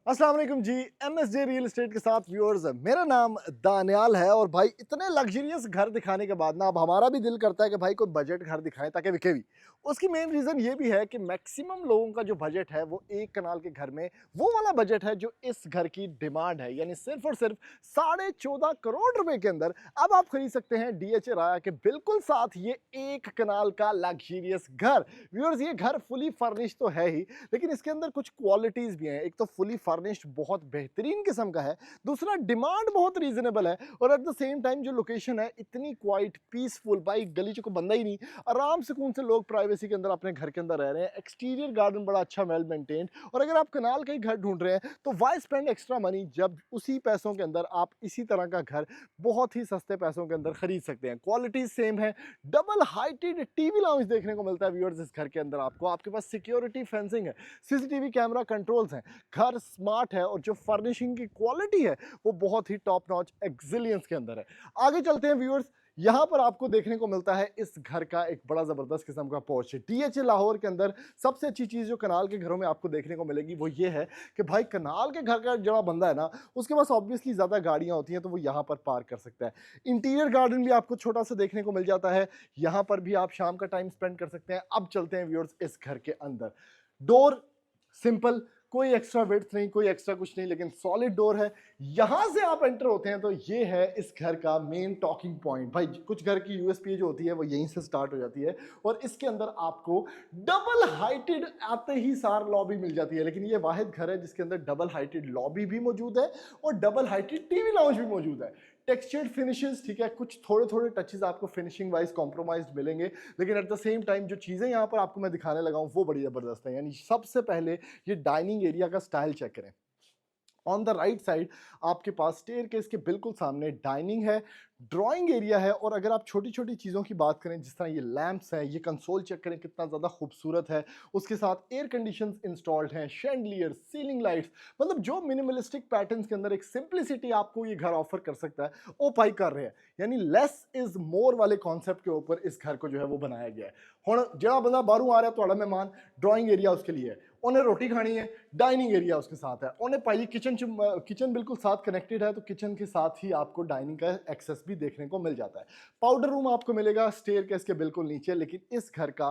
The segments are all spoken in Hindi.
अस्सलाम वालेकुम जी। एमएसजे रियल एस्टेट के साथ व्यूअर्स, मेरा नाम दानियाल है। और भाई इतने लग्जरियस घर दिखाने के बाद ना अब हमारा भी दिल करता है कि भाई कोई बजट घर दिखाएं ताकि विके भी। उसकी मेन रीज़न ये भी है कि मैक्सिमम लोगों का जो बजट है वो एक कनाल के घर में वो वाला बजट है जो इस घर की डिमांड है, यानी सिर्फ और सिर्फ 14.5 करोड़ रुपए के अंदर अब आप खरीद सकते हैं डीएचए राया के बिल्कुल साथ ये एक कनाल का लग्जरियस घर। व्यूअर्स, ये घर फुली फर्निश तो है ही, लेकिन इसके अंदर कुछ क्वालिटीज भी हैं। एक तो फुली फर्निश्ड बहुत बेहतरीन किस्म का है, दूसरा डिमांड बहुत रीजनेबल है, और एट द सेम टाइम जो लोकेशन है इतनी क्वाइट पीसफुल, भाई गली को बंदा ही नहीं, आराम सुकून से लोग प्राइवेसी के अंदर अपने घर के अंदर रह रहे हैं। एक्सटीरियर गार्डन बड़ा अच्छा वेल मेंटेन्ड, और अगर आप कनाल का ही घर ढूंढ रहे हैं तो वाई स्पेंड एक्स्ट्रा मनी जब उसी पैसों के अंदर आप इसी तरह का घर बहुत ही सस्ते पैसों के अंदर खरीद सकते हैं। क्वालिटीज सेम है, डबल हाइटेड टीवी लाउंज देखने को मिलता है व्यूअर्स इस घर के अंदर। आपको आपके पास सिक्योरिटी फेंसिंग है, सीसीटीवी कैमरा कंट्रोल्स हैं, घर स्मार्ट है, और जो फर्निशिंग की क्वालिटी है वो बहुत ही टॉप नॉच एक्सिलेंस के अंदर है। आगे चलते हैं व्यूअर्स, यहां पर आपको देखने को मिलता है इस घर का एक बड़ा जबरदस्त किस्म का पोर्च है। डीएचए लाहौर के अंदर सबसे अच्छी चीज जो कनाल के घरों में आपको देखने को मिलेगी वो ये है कि भाई कनाल के घर का जो बंदा है ना, उसके पास ऑब्वियसली ज्यादा गाड़ियां होती हैं तो वो यहां पर पार्क कर सकता है। इंटीरियर गार्डन भी आपको छोटा सा देखने को मिल जाता है, यहां पर भी आप शाम का टाइम स्पेंड कर सकते हैं। अब चलते हैं व्यूअर्स इस घर के अंदर। डोर सिंपल, कोई एक्स्ट्रा विड्थ नहीं, कोई एक्स्ट्रा कुछ नहीं, लेकिन सॉलिड डोर है। यहां से आप एंटर होते हैं तो ये है इस घर का मेन टॉकिंग पॉइंट। भाई कुछ घर की यूएसपी जो होती है वो यहीं से स्टार्ट हो जाती है, और इसके अंदर आपको डबल हाइटेड आते ही सार लॉबी मिल जाती है। लेकिन ये वाहिद घर है जिसके अंदर डबल हाइटेड लॉबी भी मौजूद है और डबल हाइटेड टीवी लाउंज भी मौजूद है। टेक्सचर्ड फिनिशेस, ठीक है, कुछ थोड़े थोड़े टचेस आपको फिनिशिंग वाइज कॉम्प्रोमाइज्ड मिलेंगे, लेकिन एट द सेम टाइम जो चीजें यहां पर आपको मैं दिखाने लगा हूं वो बड़ी जबरदस्त है। यानी सबसे पहले ये डाइनिंग एरिया का स्टाइल चेक करें। ऑन द राइट साइड आपके पास स्टेयरकेस के बिल्कुल सामने डाइनिंग है, ड्राइंग एरिया है, और अगर आप छोटी छोटी चीज़ों की बात करें जिस तरह ये लैंप्स हैं, ये कंसोल चेक करें कितना ज़्यादा खूबसूरत है। उसके साथ एयर कंडीशंस इंस्टॉल्ड हैं, शैंडलियर, सीलिंग लाइट्स, मतलब जो मिनिमलिस्टिक पैटर्न्स के अंदर एक सिंप्लिसिटी आपको ये घर ऑफर कर सकता है वो पाई कर रहे हैं। यानी लेस इज मोर वाले कॉन्सेप्ट के ऊपर इस घर को जो है वो बनाया गया है। हुण जो बंदा बाहरों आ रहा है, थोड़ा मेहमान, ड्राइंग एरिया उसके लिए है, उन्हें रोटी खानी है, डाइनिंग एरिया उसके साथ है, उन्हें पाई किचन बिल्कुल साथ कनेक्टेड है, तो किचन के साथ ही आपको डाइनिंग का एक्सेस भी देखने को मिल जाता है। पाउडर रूम आपको मिलेगा स्टेयरकेस के बिल्कुल नीचे। लेकिन इस घर का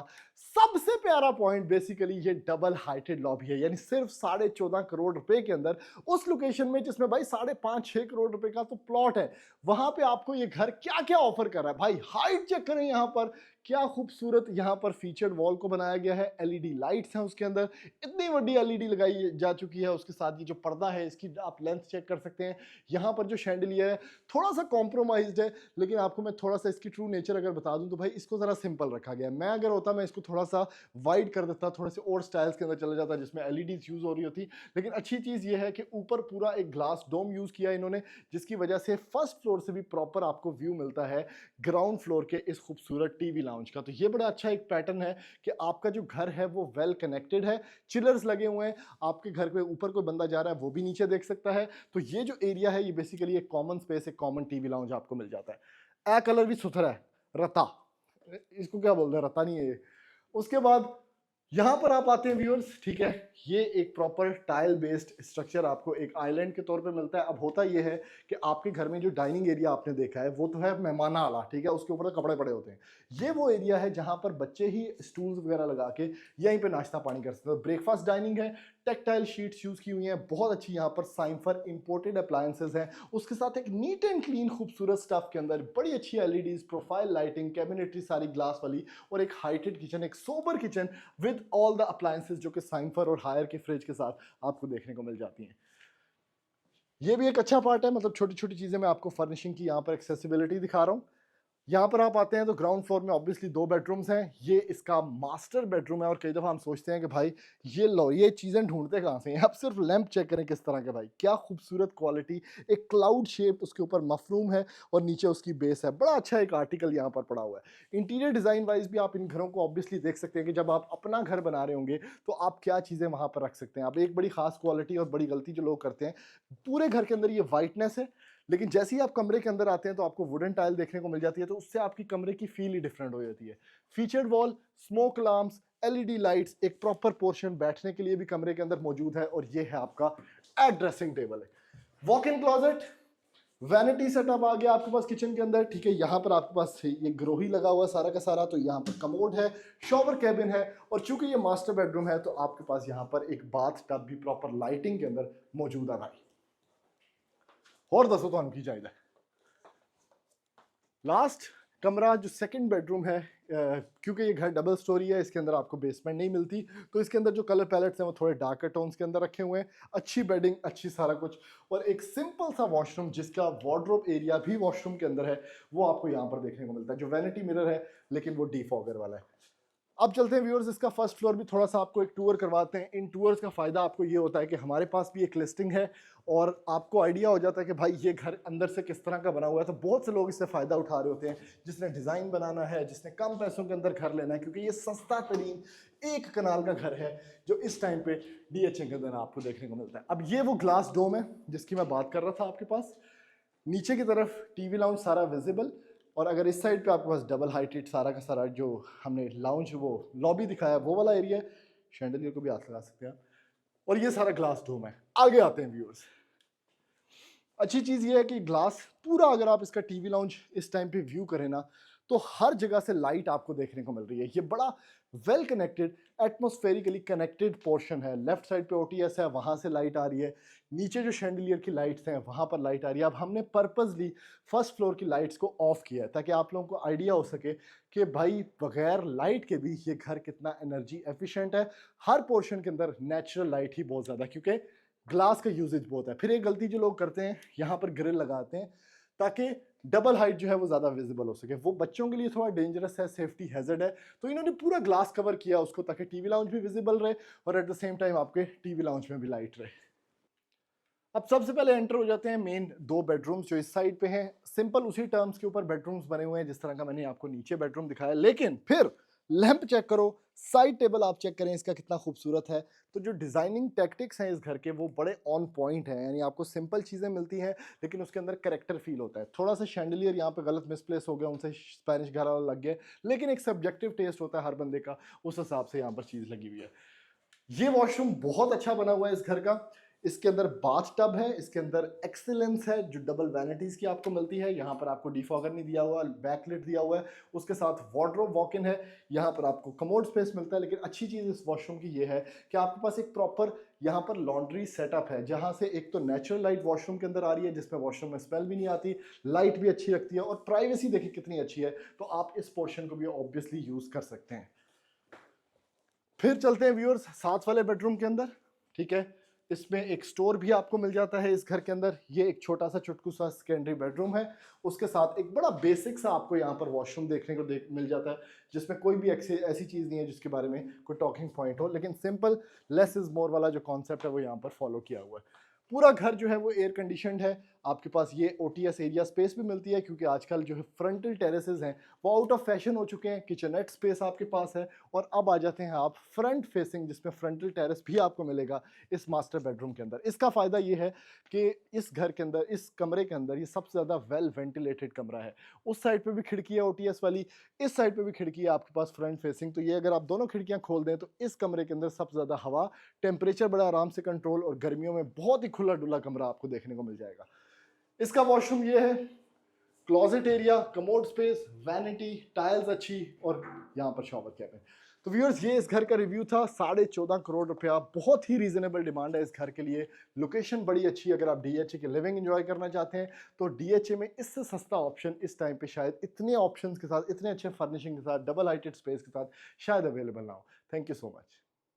सबसे प्यारा पॉइंट बेसिकली ये डबल हाइटेड लॉबी है। यानी सिर्फ 14.5 करोड़ रुपए के अंदर उस लोकेशन में जिसमें भाई 5.5-6 करोड़ रुपए का तो प्लॉट है, वहां पे आपको ये घर क्या क्या ऑफर कर रहा है। भाई हाइट चेक करें, यहां पर क्या खूबसूरत यहां पर फीचर्ड वॉल को बनाया गया है, एलईडी लाइट्स हैं उसके अंदर, इतनी बड़ी एलईडी लगाई जा चुकी है। उसके साथ ये जो पर्दा है इसकी आप लेंथ चेक कर सकते हैं। यहाँ पर जो शैंडलियर है थोड़ा सा कॉम्प्रोमाइज्ड है, लेकिन आपको मैं थोड़ा सा इसकी ट्रू नेचर अगर बता दूं तो भाई इसको जरा सिंपल रखा गया है। मैं अगर होता मैं इसको थोड़ा सा वाइड कर देता, थोड़े से और स्टाइल्स के अंदर चला जाता जिसमें एलईडीज यूज हो रही होती। लेकिन अच्छी चीज ये है कि ऊपर पूरा एक ग्लास डोम यूज किया इन्होंने, जिसकी वजह से फर्स्ट फ्लोर से भी प्रॉपर आपको व्यू मिलता है ग्राउंड फ्लोर के इस खूबसूरत टीवी लाउंज का। तो ये बड़ा अच्छा एक पैटर्न है कि आपका जो घर है वो वेल कनेक्टेड है, चिलर्स लगे हुए हैं, आपके घर के ऊपर कोई बंदा जा रहा है वो भी नीचे देख सकता है। तो ये जो एरिया है ये बेसिकली एक कॉमन स्पेस, एक कॉमन टीवी लाउंज आपको मिल जाता है। ए कलर भी सुथरा है, रता, इसको क्या बोलते हैं, रता नहीं है ये। उसके बाद यहां पर आप आते हैं व्यूअर्स, ठीक है, ये एक प्रॉपर टाइल बेस्ड स्ट्रक्चर आपको एक आइलैंड के तौर पे मिलता है। अब होता ये है कि आपके घर में जो डाइनिंग एरिया आपने देखा है वो तो है मेहमाना वाला, ठीक है, उसके ऊपर तो कपड़े पड़े होते हैं। ये वो एरिया है जहां पर बच्चे ही स्टूल्स वगैरह लगा के यहीं पे नाश्ता पानी कर सकते हैं। ब्रेकफास्ट डाइनिंग है, टेक्टाइल शीट्स यूज की हुई हैं, बहुत अच्छी यहाँ पर साइंफर इंपोर्टेड अप्लायंसेस हैं। उसके साथ एक नीट एंड क्लीन खूबसूरत स्टफ के अंदर बड़ी अच्छी एलईडीज, प्रोफाइल लाइटिंग, कैबिनेटरी सारी ग्लास वाली, और एक हाइटेड किचन, एक sober kitchen with all the appliances जो कि साइंफर और हायर के फ्रिज के साथ आपको देखने को मिल जाती हैं। ये भी एक अच्छा पार्ट है, मतलब छोटी छोटी चीजें मैं आपको फर्निशिंग की यहाँ पर एक्सेसिबिलिटी दिखा रहा हूँ। यहाँ पर आप आते हैं तो ग्राउंड फ्लोर में ऑब्वियसली 2 बेडरूम्स हैं, ये इसका मास्टर बेडरूम है। और कई दफ़ा हम सोचते हैं कि भाई ये लो ये चीज़ें ढूंढते कहाँ से हैं। आप सिर्फ लैंप चेक करें किस तरह के, भाई क्या खूबसूरत क्वालिटी, एक क्लाउड शेप उसके ऊपर मफरूम है और नीचे उसकी बेस है। बड़ा अच्छा एक आर्टिकल यहाँ पर पड़ा हुआ है। इंटीरियर डिज़ाइन वाइज भी आप इन घरों को ऑब्वियसली देख सकते हैं कि जब आप अपना घर बना रहे होंगे तो आप क्या चीज़ें वहाँ पर रख सकते हैं। अब एक बड़ी खास क्वालिटी और बड़ी गलती जो लोग करते हैं, पूरे घर के अंदर ये वाइटनेस है, लेकिन जैसे ही आप कमरे के अंदर आते हैं तो आपको वुडन टाइल देखने को मिल जाती है, तो उससे आपकी कमरे की फील ही डिफरेंट हो जाती है। Featured wall, smoke alarms, LED lights, एक प्रॉपर पोर्शन बैठने के लिए भी कमरे के अंदर मौजूद है, और ये है आपका ड्रेसिंग टेबल है। Walk in closet, vanity setup आ गया आपके पास किचन के अंदर, ठीक है। यहाँ पर आपके पास ये ग्रोही लगा हुआ है सारा का सारा, तो यहाँ पर कमोड है, शॉवर कैबिन है, और चूंकि ये मास्टर बेडरूम है तो आपके पास यहाँ पर एक बाथ टब भी प्रॉपर लाइटिंग के अंदर मौजूद है भाई। और दसो तो की चाहिए। लास्ट कमरा जो सेकंड बेडरूम है, क्योंकि ये घर डबल स्टोरी है, इसके अंदर आपको बेसमेंट नहीं मिलती, तो इसके अंदर जो कलर पैलेट्स हैं वो थोड़े डार्कर टोन्स के अंदर रखे हुए हैं। अच्छी बेडिंग, अच्छी सारा कुछ, और एक सिंपल सा वॉशरूम जिसका वार्डरोब एरिया भी वॉशरूम के अंदर है, वो आपको यहाँ पर देखने को मिलता है, जो वैनिटी मिरर है लेकिन वो डीफॉगर वाला है। अब चलते हैं व्यूअर्स, इसका फर्स्ट फ्लोर भी थोड़ा सा आपको एक टूर करवाते हैं। इन टूर्स का फ़ायदा आपको ये होता है कि हमारे पास भी एक लिस्टिंग है और आपको आइडिया हो जाता है कि भाई ये घर अंदर से किस तरह का बना हुआ है। तो बहुत से लोग इससे फ़ायदा उठा रहे होते हैं, जिसने डिज़ाइन बनाना है, जिसने कम पैसों के अंदर घर लेना है, क्योंकि ये सस्ता तरीन 1 कनाल का घर है जो इस टाइम पे DHA के अंदर आपको देखने को मिलता है। अब ये वो ग्लास डोम है जिसकी मैं बात कर रहा था आपके पास। नीचे की तरफ टीवी लाउंज सारा विजिबल, और अगर इस साइड पे आपके पास डबल हाइटेड सारा का सारा जो हमने लाउंज वो लॉबी दिखाया वो वाला एरिया है, शैंडलियर को भी हाथ लगा सकते हैं आप, और ये सारा ग्लास डोम है। आगे आते हैं व्यूअर्स, अच्छी चीज़ ये है कि ग्लास पूरा, अगर आप इसका टीवी लाउंज इस टाइम पे व्यू करें ना, तो हर जगह से लाइट आपको देखने को मिल रही है। ये बड़ा वेल कनेक्टेड, एटमॉस्फेरिकली कनेक्टेड पोर्शन है। लेफ्ट साइड पे OTS है, वहाँ से लाइट आ रही है। नीचे जो शैंडलियर की लाइट्स हैं वहाँ पर लाइट आ रही है। अब हमने पर्पसली फर्स्ट फ्लोर की लाइट्स को ऑफ किया है ताकि आप लोगों को आइडिया हो सके कि भाई बगैर लाइट के भी ये घर कितना एनर्जी एफिशिएंट है। हर पोर्शन के अंदर नेचुरल लाइट ही बहुत ज़्यादा, क्योंकि ग्लास का यूजेज बहुत है। फिर एक गलती जो लोग करते हैं, यहाँ पर ग्रिल लगाते हैं ताकि डबल हाइट जो है वो ज़्यादा विजिबल हो सके। वो बच्चों के लिए थोड़ा डेंजरस है, सेफ्टी हैजर्ड है, तो इन्होंने पूरा ग्लास कवर किया उसको ताकि टीवी लाउंज भी विजिबल रहे और एट द सेम टाइम आपके टीवी लाउंज में भी लाइट रहे। अब सबसे पहले एंटर हो जाते हैं मेन 2 बेडरूम्स जो इस साइड पे हैं। सिंपल उसी टर्म्स के ऊपर बेडरूम्स बने हुए हैं जिस तरह का मैंने आपको नीचे बेडरूम दिखाया, लेकिन फिर लैंप चेक करो, साइड टेबल आप चेक करें इसका कितना खूबसूरत है। तो जो डिजाइनिंग टैक्टिक्स हैं इस घर के वो बड़े ऑन पॉइंट हैं, यानी आपको सिंपल चीजें मिलती हैं लेकिन उसके अंदर कैरेक्टर फील होता है। थोड़ा सा शैंडलियर यहाँ पे गलत मिसप्लेस हो गया, उनसे स्पेनिश घर वाला लग गया, लेकिन एक सब्जेक्टिव टेस्ट होता है हर बंदे का, उस हिसाब से यहाँ पर चीज लगी हुई है। ये वॉशरूम बहुत अच्छा बना हुआ है इस घर का। इसके अंदर बाथ टब है, इसके अंदर एक्सीलेंस है जो डबल वैनिटीज की आपको मिलती है। यहाँ पर आपको डिफॉगर नहीं दिया हुआ, बैकलिट दिया हुआ है, उसके साथ वार्डरोब वॉक इन है। यहाँ पर आपको कमोड स्पेस मिलता है, लेकिन अच्छी चीज़ इस वॉशरूम की ये है कि आपके पास एक प्रॉपर यहाँ पर लॉन्ड्री सेटअप है, जहाँ से एक तो नेचुरल लाइट वॉशरूम के अंदर आ रही है जिसमें वॉशरूम में स्मेल भी नहीं आती, लाइट भी अच्छी लगती है, और प्राइवेसी देखिए कितनी अच्छी है। तो आप इस पोर्शन को भी ऑब्वियसली यूज कर सकते हैं। फिर चलते हैं व्यूअर्स साथ वाले बेडरूम के अंदर, ठीक है। इसमें एक स्टोर भी आपको मिल जाता है इस घर के अंदर। ये एक छोटा सा चुटकू सा सेकेंडरी बेडरूम है, उसके साथ एक बड़ा बेसिक सा आपको यहाँ पर वॉशरूम देखने को मिल जाता है, जिसमें कोई भी ऐसी चीज़ नहीं है जिसके बारे में कोई टॉकिंग पॉइंट हो, लेकिन सिंपल लेस इज मोर वाला जो कॉन्सेप्ट है वो यहाँ पर फॉलो किया हुआ है। पूरा घर जो है वो एयर कंडीशनड है। आपके पास ये OTS एरिया स्पेस भी मिलती है, क्योंकि आजकल जो है फ्रंटल टेरेसेस हैं वो आउट ऑफ फैशन हो चुके हैं। किचननेट स्पेस आपके पास है, और अब आ जाते हैं आप फ्रंट फेसिंग, जिसमें फ्रंटल टेरेस भी आपको मिलेगा इस मास्टर बेडरूम के अंदर। इसका फ़ायदा ये है कि इस घर के अंदर, इस कमरे के अंदर, ये सबसे ज़्यादा वेल वेंटिलेटेड कमरा है। उस साइड पर भी खिड़की है OTS वाली, इस साइड पर भी खिड़की है आपके पास फ्रंट फेसिंग। तो ये अगर आप दोनों खिड़कियाँ खोल दें तो इस कमरे के अंदर सबसे ज़्यादा हवा, टेम्परेचर बड़ा आराम से कंट्रोल, और गर्मियों में बहुत ही खुला डुला कमरा आपको देखने को मिल जाएगा। इसका वॉशरूम ये है, closet area, commode space, vanity, tiles अच्छी, और यहाँ पर शॉवर कैबिन। तो व्यूअर्स ये इस घर का रिव्यू था। 14.5 करोड़ रुपया, बहुत ही रीजनेबल डिमांड है इस घर के लिए। लोकेशन बड़ी अच्छी, अगर आप DHA की लिविंग एंजॉय करना चाहते हैं तो DHA में इससे सस्ता ऑप्शन इस टाइम पे शायद इतने ऑप्शंस के साथ, इतने अच्छे फर्निशिंग के साथ, डबल हाइटेड स्पेस के साथ शायद अवेलेबल ना हो। Thank you so much.